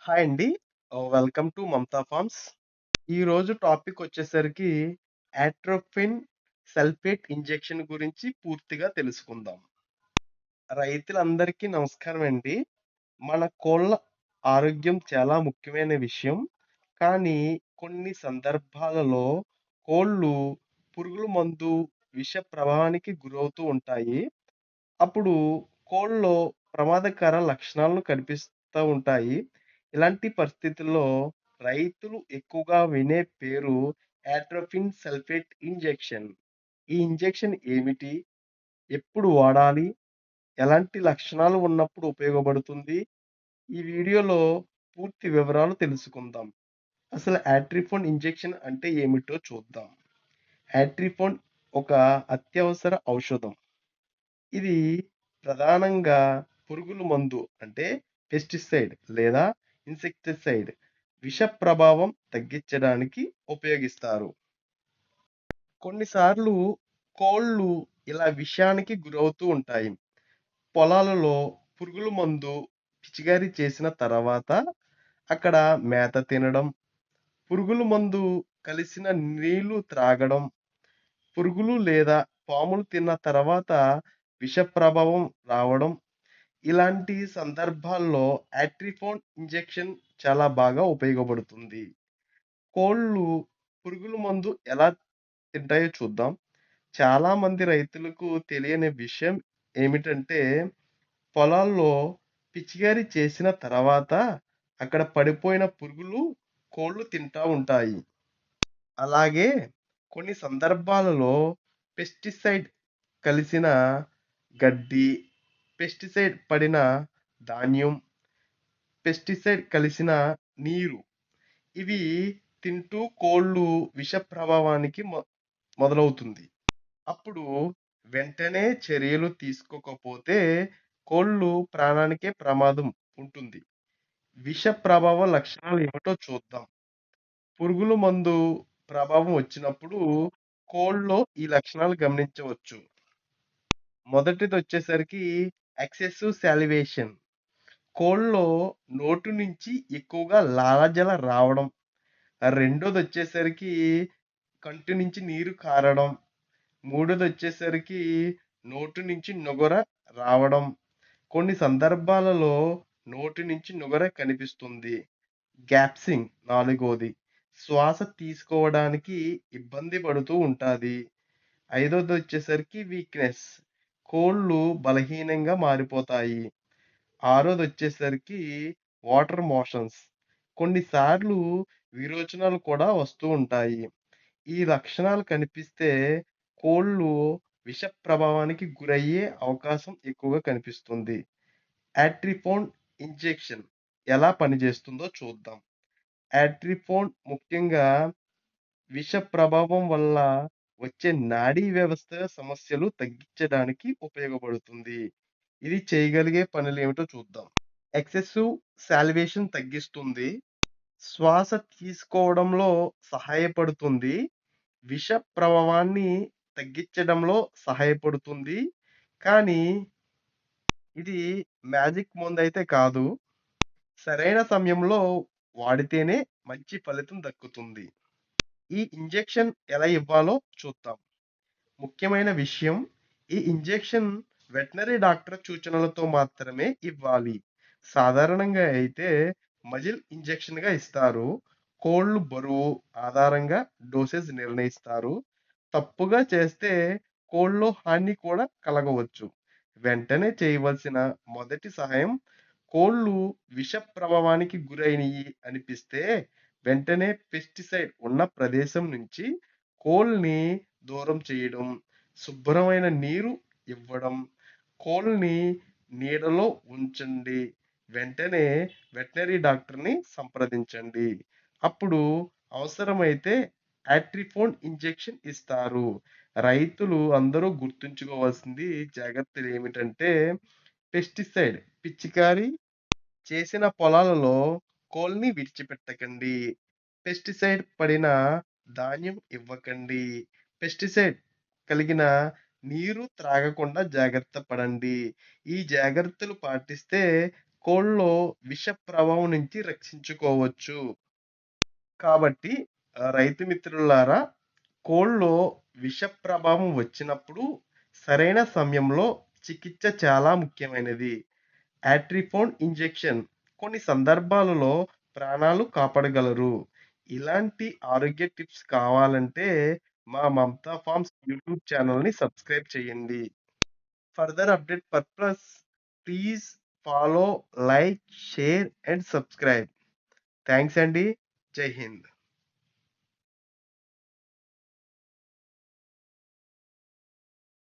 Hi అండి. Welcome to Mamata farms. ఈరోజు topic వచ్చేసరికి యాట్రోఫిన్ సల్ఫేట్ ఇంజెక్షన్ గురించి పూర్తిగా తెలుసుకుందాం. రైతులందరికీ నమస్కారం అండి. మన కోళ్ళ ఆరోగ్యం చాలా ముఖ్యమైన విషయం. కానీ కొన్ని సందర్భాలలో కోళ్ళు పురుగుల మందు విష ప్రభావానికి గురవుతూ ఉంటాయి. అప్పుడు కోళ్ళలో ప్రమాదకర లక్షణాలను కనిపిస్తా ఉంటాయి. ఇలాంటి పరిస్థితుల్లో రైతులు ఎక్కువగా వినే పేరు యాట్రోఫిన్ సల్ఫేట్ ఇంజెక్షన్. ఈ ఇంజెక్షన్ ఏమిటి? ఎప్పుడు వాడాలి? ఎలాంటి లక్షణాలు ఉన్నప్పుడు ఉపయోగపడుతుంది? ఈ వీడియోలో పూర్తి వివరాలు తెలుసుకుందాం. అసలు యాట్రిఫోన్ ఇంజెక్షన్ అంటే ఏమిటో చూద్దాం. యాట్రిఫోన్ ఒక అత్యవసర ఔషధం. ఇది ప్రధానంగా పురుగుల మందు అంటే పెస్టిసైడ్ లేదా ఇన్సెక్టిసైడ్ విష ప్రభావం తగ్గించడానికి ఉపయోగిస్తారు. కొన్నిసార్లు కోళ్ళు ఇలా విషానికి గురవుతూ ఉంటాయి. పొలాలలో పురుగుల మందు పిచికారీ చేసిన తర్వాత అక్కడ మేత తినడం, పురుగుల మందు కలిసిన నీళ్లు త్రాగడం, పురుగులు లేదా పాములు తిన్న తర్వాత విష ప్రభావం రావడం, ఇలాంటి సందర్భాల్లో యాట్రిఫోన్ ఇంజెక్షన్ చాలా బాగా ఉపయోగపడుతుంది. కోళ్ళు పురుగుల మందు ఎలా తింటాయో చూద్దాం. చాలా మంది రైతులకు తెలియని విషయం ఏమిటంటే, పొలాల్లో పిచికారీ చేసిన తర్వాత అక్కడ పడిపోయిన పురుగులు కోళ్ళు తింటా ఉంటాయి. అలాగే కొన్ని సందర్భాలలో పెస్టిసైడ్ కలిసిన గడ్డి, పెస్టిసైడ్ పడిన ధాన్యం, పెస్టిసైడ్ కలిసిన నీరు, ఇవి తింటూ కోళ్ళు విష ప్రభావానికి మొదలవుతుంది. అప్పుడు వెంటనే చర్యలు తీసుకోకపోతే కోళ్ళు ప్రాణానికే ప్రమాదం ఉంటుంది. విష ప్రభావ లక్షణాలు ఏమిటో చూద్దాం. పురుగుల మందు ప్రభావం వచ్చినప్పుడు కోళ్ళలో ఈ లక్షణాలు గమనించవచ్చు. మొదటిదొచ్చేసరికి ఎక్సెసివ్ సాలివేషన్. కోళ్ళలో నోటి నుంచి ఎక్కువగా లాలాజల రావడం. రెండోదొచ్చేసరికి కంటి నుంచి నీరు కారడం. మూడోదొచ్చేసరికి నోటి నుంచి నుగర రావడం. కొన్ని సందర్భాలలో నోటి నుంచి నుగర కనిపిస్తుంది. గ్యాప్సింగ్ నాలుగోది. శ్వాస తీసుకోవడానికి ఇబ్బంది పడుతూ ఉంటాది. ఐదోదొచ్చేసరికి వీక్‌నెస్. కోళ్ళు బలహీనంగా మారిపోతాయి. ఆరోదొచ్చేసరికి వాటర్ మోషన్స్. కొన్నిసార్లు విరోచనాలు కూడా వస్తూ ఉంటాయి. ఈ లక్షణాలు కనిపిస్తే కోళ్ళు విష ప్రభావానికి గురయ్యే అవకాశం ఎక్కువగా కనిపిస్తుంది. యాట్రిఫోన్ ఇంజెక్షన్ ఎలా పనిచేస్తుందో చూద్దాం. యాట్రిఫోన్ ముఖ్యంగా విష ప్రభావం వల్ల వచ్చే నాడీ వ్యవస్థ సమస్యలు తగ్గించడానికి ఉపయోగపడుతుంది. ఇది చేయగలిగే పనులేమిటో చూద్దాం. ఎక్సెసివ్ సాలివేషన్ తగ్గిస్తుంది. శ్వాస తీసుకోవడంలో సహాయపడుతుంది. విష ప్రభావాన్ని తగ్గించడంలో సహాయపడుతుంది. కానీ ఇది మ్యాజిక్ మందైతే కాదు. సరైన సమయంలో వాడితేనే మంచి ఫలితం దక్కుతుంది. ఈ ఇంజెక్షన్ ఎలా ఇవ్వాలో చూద్దాం. ముఖ్యమైన విషయం, ఈ ఇంజెక్షన్ వెటర్నరీ డాక్టర్ సూచనలతో మాత్రమే ఇవ్వాలి. సాధారణంగా అయితే మజిల్ ఇంజెక్షన్‌గా ఇస్తారు. కోళ్ళు బరువు ఆధారంగా డోసేజ్ నిర్ణయిస్తారు. తప్పుగా చేస్తే కోళ్ళలో హాని కూడా కలగవచ్చు. వెంటనే చేయవలసిన మొదటి సహాయం, కోళ్ళు విష ప్రభావానికి గురైనయి అనిపిస్తే వెంటనే పెస్టిసైడ్ ఉన్న ప్రదేశం నుంచి కోళ్ళని దూరం చేయడం, శుభ్రమైన నీరు ఇవ్వడం, కోళ్ళని నీడలో ఉంచండి. వెంటనే వెటర్నరీ డాక్టర్‌ని సంప్రదించండి. అప్పుడు అవసరమైతే యాట్రిఫోన్ ఇంజెక్షన్ ఇస్తారు. రైతులు అందరూ గుర్తుంచుకోవాల్సింది జాగ్రత్తలు ఏమిటంటే, పెస్టిసైడ్ పిచికారీ చేసిన పొలాలలో కోళ్ళని విడిచిపెట్టకండి. పెస్టిసైడ్ పడిన ధాన్యం ఇవ్వకండి. పెస్టిసైడ్ కలిగిన నీరు త్రాగకుండా జాగ్రత్త పడండి. ఈ జాగ్రత్తలు పాటిస్తే కోళ్ళలో విష ప్రభావం నుంచి రక్షించుకోవచ్చు. కాబట్టి రైతు మిత్రులారా, కోళ్ళలో విష ప్రభావం వచ్చినప్పుడు సరైన సమయంలో చికిత్స చాలా ముఖ్యమైనది. యాట్రిఫోన్ ఇంజెక్షన్ కొన్ని సందర్భాలలో ప్రాణాలు కాపాడగలరు. ఇలాంటి ఆరోగ్య టిప్స్ కావాలంటే మా మమతా ఫార్మ్స్ యూట్యూబ్ ఛానల్‌ని సబ్స్క్రైబ్ చేయండి. Further update purpose please follow, like, share and subscribe. Thanks అండి. జై హింద్.